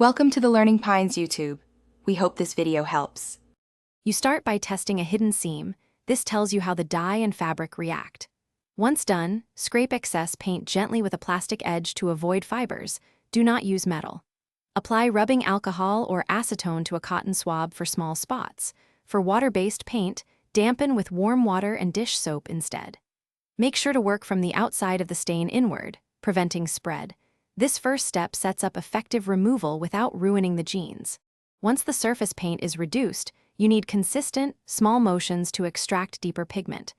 Welcome to the Learning Pines YouTube. We hope this video helps. You start by testing a hidden seam. This tells you how the dye and fabric react. Once done, scrape excess paint gently with a plastic edge to avoid fibers. Do not use metal. Apply rubbing alcohol or acetone to a cotton swab for small spots. For water-based paint, dampen with warm water and dish soap instead. Make sure to work from the outside of the stain inward, preventing spread. This first step sets up effective removal without ruining the jeans. Once the surface paint is reduced, you need consistent, small motions to extract deeper pigment.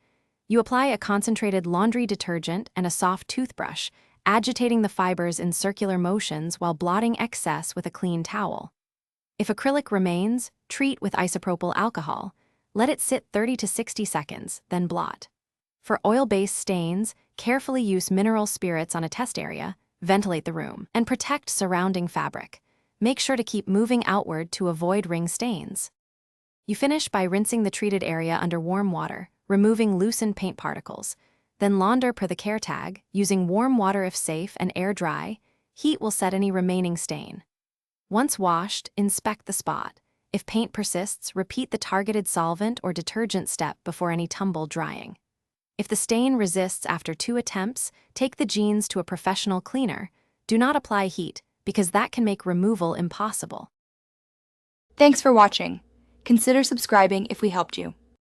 You apply a concentrated laundry detergent and a soft toothbrush, agitating the fibers in circular motions while blotting excess with a clean towel. If acrylic remains, treat with isopropyl alcohol. Let it sit 30 to 60 seconds, then blot. For oil-based stains, carefully use mineral spirits on a test area, ventilate the room, and protect surrounding fabric. Make sure to keep moving outward to avoid ring stains. You finish by rinsing the treated area under warm water, removing loosened paint particles. Then launder per the care tag, using warm water if safe and air dry. Heat will set any remaining stain. Once washed, inspect the spot. If paint persists, repeat the targeted solvent or detergent step before any tumble drying. If the stain resists after 2 attempts, take the jeans to a professional cleaner. Do not apply heat, because that can make removal impossible. Thanks for watching. Consider subscribing if we helped you.